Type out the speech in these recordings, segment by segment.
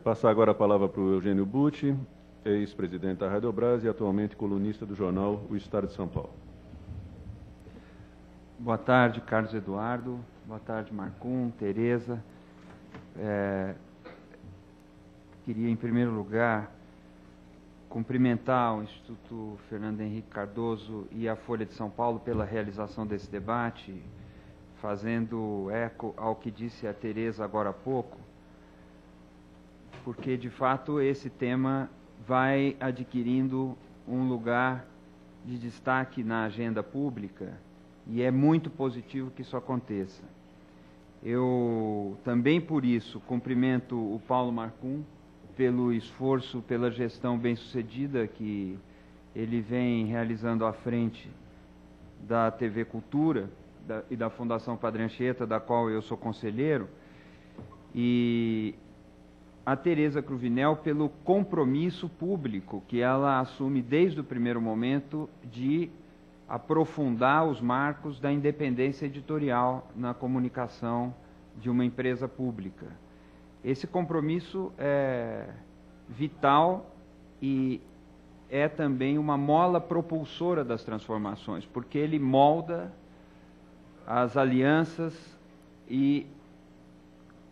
Passar agora a palavra para o Eugênio Butti, ex-presidente da Radiobras e atualmente colunista do jornal O Estado de São Paulo. Boa tarde, Carlos Eduardo. Boa tarde, Marcum, Tereza. Queria, em primeiro lugar, cumprimentar o Instituto Fernando Henrique Cardoso e a Folha de São Paulo pela realização desse debate, fazendo eco ao que disse a Tereza agora há pouco, porque, de fato, esse tema vai adquirindo um lugar de destaque na agenda pública e é muito positivo que isso aconteça. Eu também, por isso, cumprimento o Paulo Marcum pelo esforço, pela gestão bem-sucedida que ele vem realizando à frente da TV Cultura e da Fundação Padre Anchieta, da qual eu sou conselheiro, e a Tereza Cruvinel pelo compromisso público que ela assume desde o primeiro momento de aprofundar os marcos da independência editorial na comunicação de uma empresa pública. Esse compromisso é vital e é também uma mola propulsora das transformações, porque ele molda as alianças e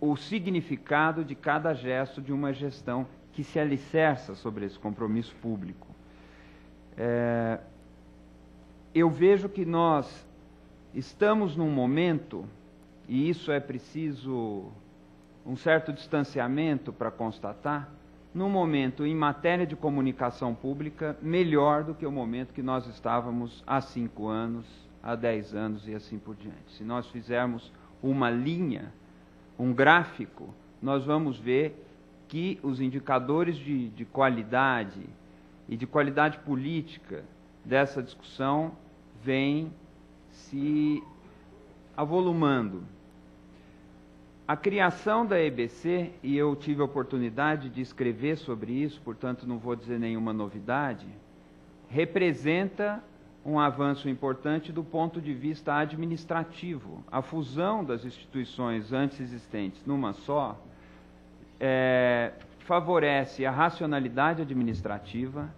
o significado de cada gesto de uma gestão que se alicerça sobre esse compromisso público. Eu vejo que nós estamos num momento, e isso é preciso um certo distanciamento para constatar, num momento em matéria de comunicação pública melhor do que o momento que nós estávamos há 5 anos, há 10 anos e assim por diante. Se nós fizermos uma linha, um gráfico, nós vamos ver que os indicadores de qualidade e de qualidade política dessa discussão vêm se avolumando. A criação da EBC, e eu tive a oportunidade de escrever sobre isso, portanto não vou dizer nenhuma novidade, representa um avanço importante do ponto de vista administrativo. A fusão das instituições antes existentes numa só favorece a racionalidade administrativa,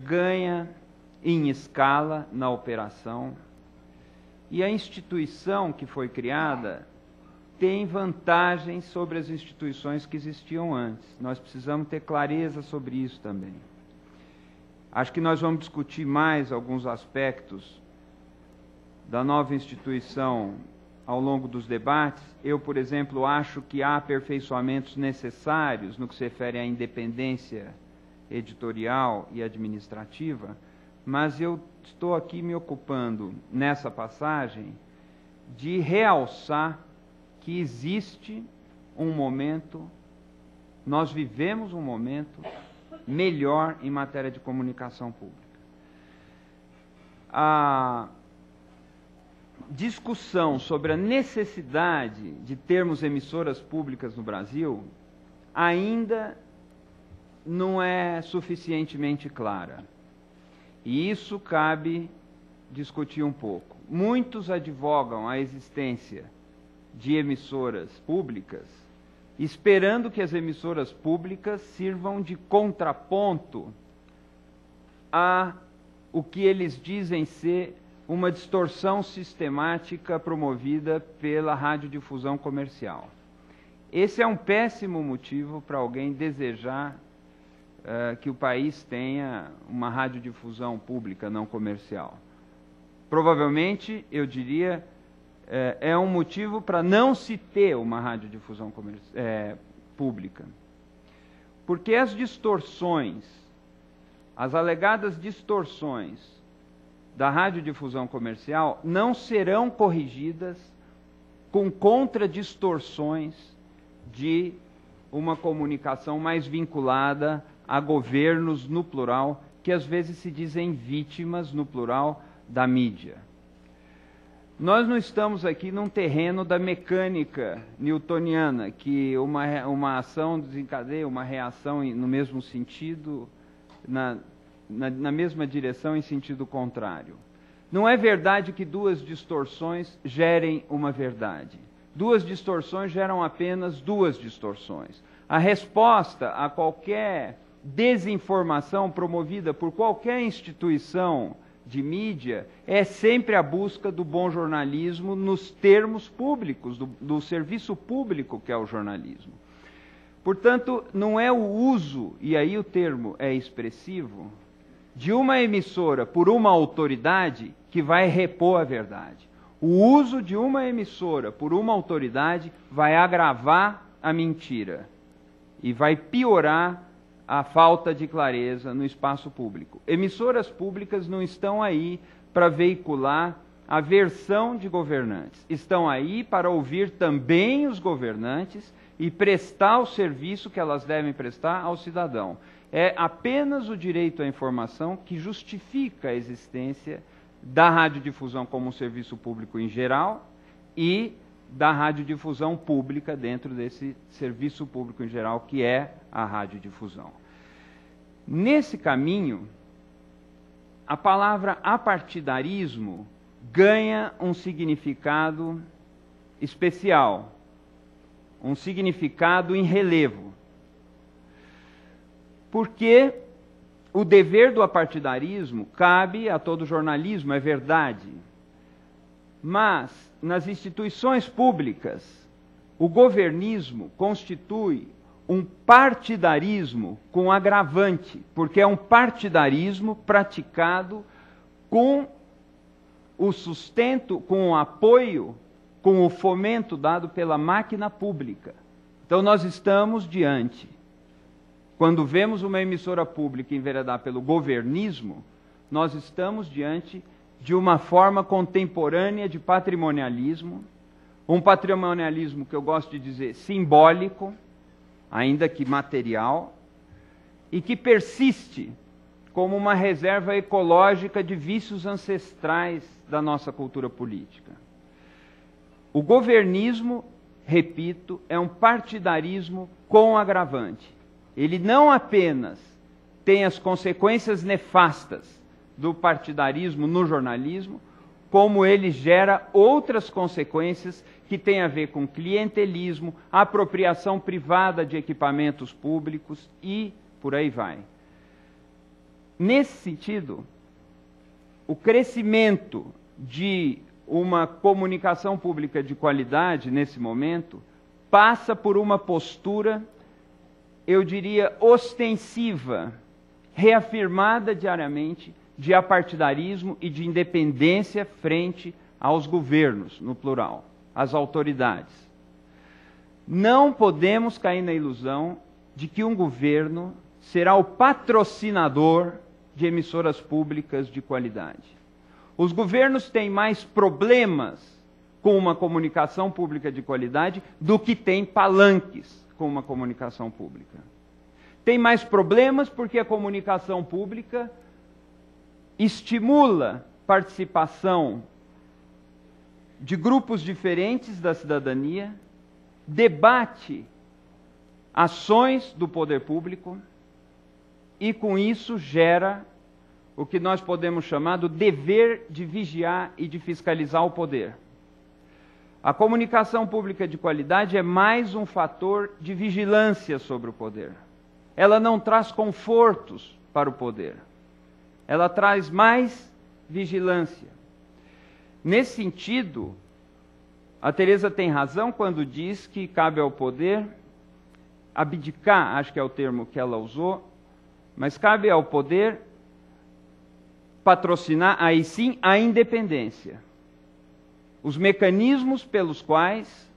ganha em escala na operação, e a instituição que foi criada tem vantagens sobre as instituições que existiam antes. Nós precisamos ter clareza sobre isso também. Acho que nós vamos discutir mais alguns aspectos da nova instituição ao longo dos debates. Eu, por exemplo, acho que há aperfeiçoamentos necessários no que se refere à independência editorial e administrativa, mas eu estou aqui me ocupando, nessa passagem, de realçar que existe um momento, nós vivemos um momento melhor em matéria de comunicação pública. A discussão sobre a necessidade de termos emissoras públicas no Brasil ainda não é suficientemente clara. E isso cabe discutir um pouco. Muitos advogam a existência de emissoras públicas, esperando que as emissoras públicas sirvam de contraponto a o que eles dizem ser uma distorção sistemática promovida pela radiodifusão comercial. Esse é um péssimo motivo para alguém desejar que o país tenha uma radiodifusão pública não comercial. Provavelmente, eu diria, é um motivo para não se ter uma radiodifusão pública. Porque as distorções, as alegadas distorções da radiodifusão comercial não serão corrigidas com contradistorções de uma comunicação mais vinculada a governos, no plural, que às vezes se dizem vítimas, no plural, da mídia. Nós não estamos aqui num terreno da mecânica newtoniana, que uma ação desencadeia uma reação no mesmo sentido, na mesma direção em sentido contrário. Não é verdade que duas distorções gerem uma verdade. Duas distorções geram apenas duas distorções. A resposta a qualquer desinformação promovida por qualquer instituição de mídia é sempre a busca do bom jornalismo nos termos públicos, do serviço público que é o jornalismo. Portanto, não é o uso, e aí o termo é expressivo, de uma emissora por uma autoridade que vai repor a verdade. O uso de uma emissora por uma autoridade vai agravar a mentira e vai piorar a falta de clareza no espaço público. Emissoras públicas não estão aí para veicular a versão de governantes. Estão aí para ouvir também os governantes e prestar o serviço que elas devem prestar ao cidadão. É apenas o direito à informação que justifica a existência da radiodifusão como um serviço público em geral e da radiodifusão pública dentro desse serviço público em geral, que é a radiodifusão. Nesse caminho, a palavra apartidarismo ganha um significado especial, um significado em relevo. Porque o dever do apartidarismo cabe a todo jornalismo, é verdade. Mas, nas instituições públicas, o governismo constitui um partidarismo com agravante, porque é um partidarismo praticado com o sustento, com o apoio, com o fomento dado pela máquina pública. Então nós estamos diante, quando vemos uma emissora pública enveredar pelo governismo, nós estamos diante de uma forma contemporânea de patrimonialismo, um patrimonialismo que eu gosto de dizer simbólico, ainda que material, e que persiste como uma reserva ecológica de vícios ancestrais da nossa cultura política. O governismo, repito, é um partidarismo com agravante. Ele não apenas tem as consequências nefastas do partidarismo no jornalismo, como ele gera outras consequências que têm a ver com clientelismo, apropriação privada de equipamentos públicos e por aí vai. Nesse sentido, o crescimento de uma comunicação pública de qualidade, nesse momento, passa por uma postura, eu diria, ostensiva, reafirmada diariamente, de apartidarismo e de independência frente aos governos, no plural, às autoridades. Não podemos cair na ilusão de que um governo será o patrocinador de emissoras públicas de qualidade. Os governos têm mais problemas com uma comunicação pública de qualidade do que têm palanques com uma comunicação pública. Tem mais problemas porque a comunicação pública estimula participação de grupos diferentes da cidadania, debate ações do poder público e, com isso, gera o que nós podemos chamar do dever de vigiar e de fiscalizar o poder. A comunicação pública de qualidade é mais um fator de vigilância sobre o poder. Ela não traz confortos para o poder. Ela traz mais vigilância. Nesse sentido, a Teresa tem razão quando diz que cabe ao poder abdicar, acho que é o termo que ela usou, mas cabe ao poder patrocinar, aí sim, a independência. Os mecanismos pelos quais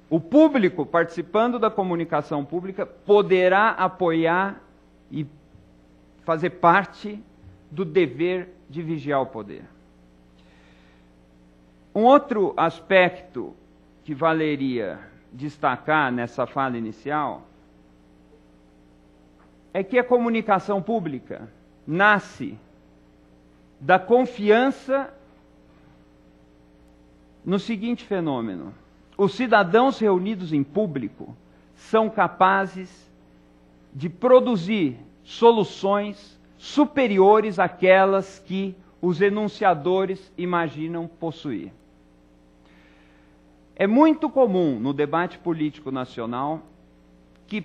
o público, participando da comunicação pública, poderá apoiar e fazer parte do dever de vigiar o poder. Um outro aspecto que valeria destacar nessa fala inicial é que a comunicação pública nasce da confiança no seguinte fenômeno: os cidadãos reunidos em público são capazes de produzir soluções superiores àquelas que os enunciadores imaginam possuir. É muito comum no debate político nacional que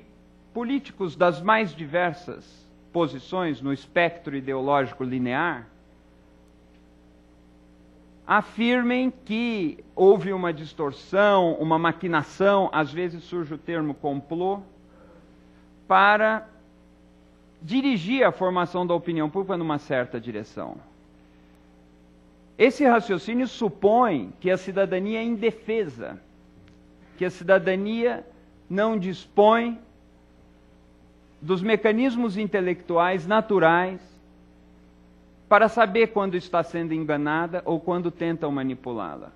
políticos das mais diversas posições no espectro ideológico linear afirmem que houve uma distorção, uma maquinação, às vezes surge o termo complô, para dirigir a formação da opinião pública numa certa direção. Esse raciocínio supõe que a cidadania é indefesa, que a cidadania não dispõe dos mecanismos intelectuais naturais para saber quando está sendo enganada ou quando tentam manipulá-la.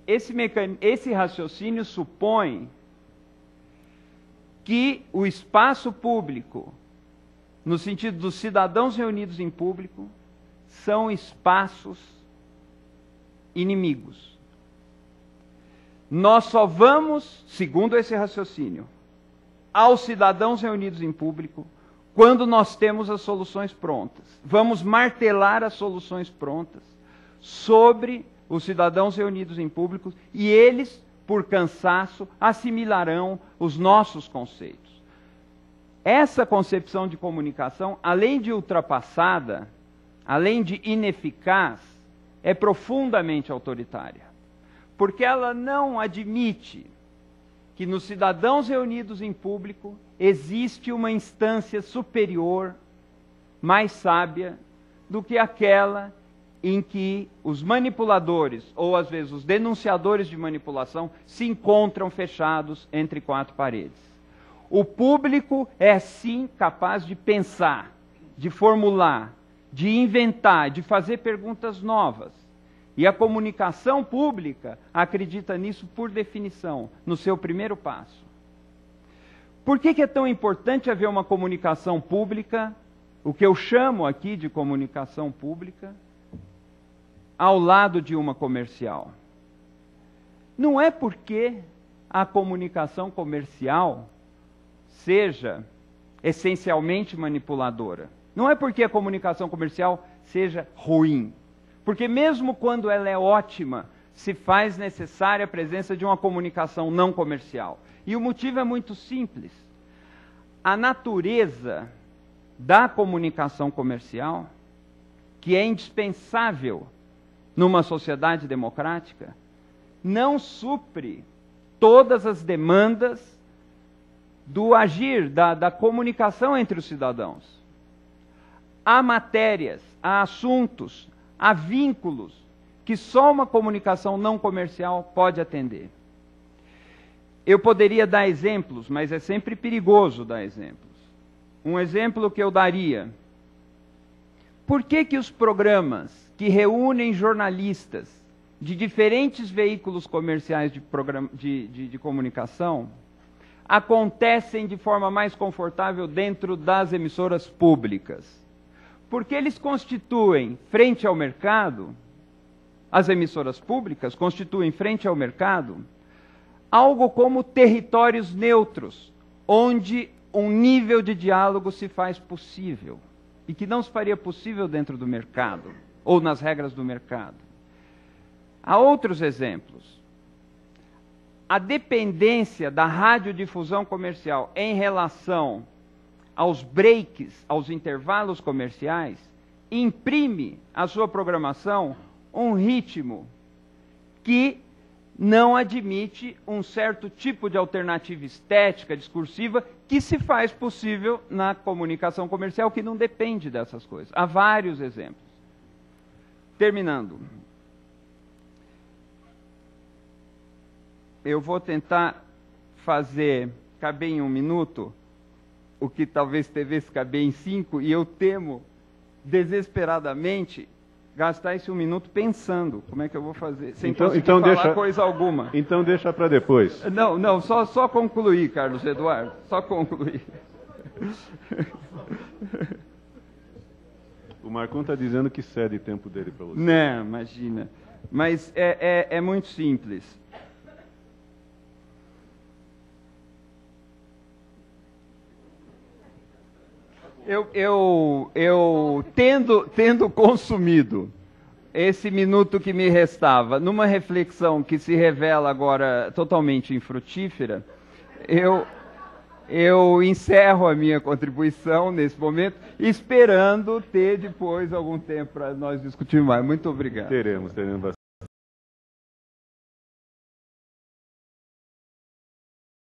Esse raciocínio supõe que o espaço público, no sentido dos cidadãos reunidos em público, são espaços inimigos. Nós só vamos, segundo esse raciocínio, aos cidadãos reunidos em público quando nós temos as soluções prontas. Vamos martelar as soluções prontas sobre os cidadãos reunidos em público e eles, por cansaço, assimilarão os nossos conceitos. Essa concepção de comunicação, além de ultrapassada, além de ineficaz, é profundamente autoritária, porque ela não admite que nos cidadãos reunidos em público existe uma instância superior, mais sábia, do que aquela em que os manipuladores, ou às vezes os denunciadores de manipulação, se encontram fechados entre quatro paredes. O público é sim capaz de pensar, de formular, de inventar, de fazer perguntas novas. E a comunicação pública acredita nisso por definição, no seu primeiro passo. Por que é tão importante haver uma comunicação pública, o que eu chamo aqui de comunicação pública, ao lado de uma comercial? Não é porque a comunicação comercial seja essencialmente manipuladora. Não é porque a comunicação comercial seja ruim. Porque mesmo quando ela é ótima, se faz necessária a presença de uma comunicação não comercial. E o motivo é muito simples. A natureza da comunicação comercial, que é indispensável numa sociedade democrática, não supre todas as demandas do agir, da comunicação entre os cidadãos. Há matérias, há assuntos, há vínculos que só uma comunicação não comercial pode atender. Eu poderia dar exemplos, mas é sempre perigoso dar exemplos. Um exemplo que eu daria: por que os programas que reúnem jornalistas de diferentes veículos comerciais de comunicação acontecem de forma mais confortável dentro das emissoras públicas? Porque eles constituem, frente ao mercado, as emissoras públicas constituem, frente ao mercado, algo como territórios neutros, onde um nível de diálogo se faz possível, e que não se faria possível dentro do mercado, ou nas regras do mercado. Há outros exemplos. A dependência da radiodifusão comercial em relação aos breaks, aos intervalos comerciais, imprime à sua programação um ritmo que não admite um certo tipo de alternativa estética, discursiva, que se faz possível na comunicação comercial, que não depende dessas coisas. Há vários exemplos. Terminando. Eu vou tentar fazer caber em 1 minuto o que talvez devesse caber em 5, e eu temo desesperadamente gastar esse 1 minuto pensando como é que eu vou fazer, sem conseguir falar coisa alguma. Então deixa para depois. Não, só concluir, Carlos Eduardo, só concluir. O Marcon está dizendo que cede tempo dele para você. Não, imagina. Mas é muito simples. Eu tendo consumido esse minuto que me restava numa reflexão que se revela agora totalmente infrutífera, eu encerro a minha contribuição nesse momento, esperando ter depois algum tempo para nós discutirmos mais. Muito obrigado. Teremos bastante.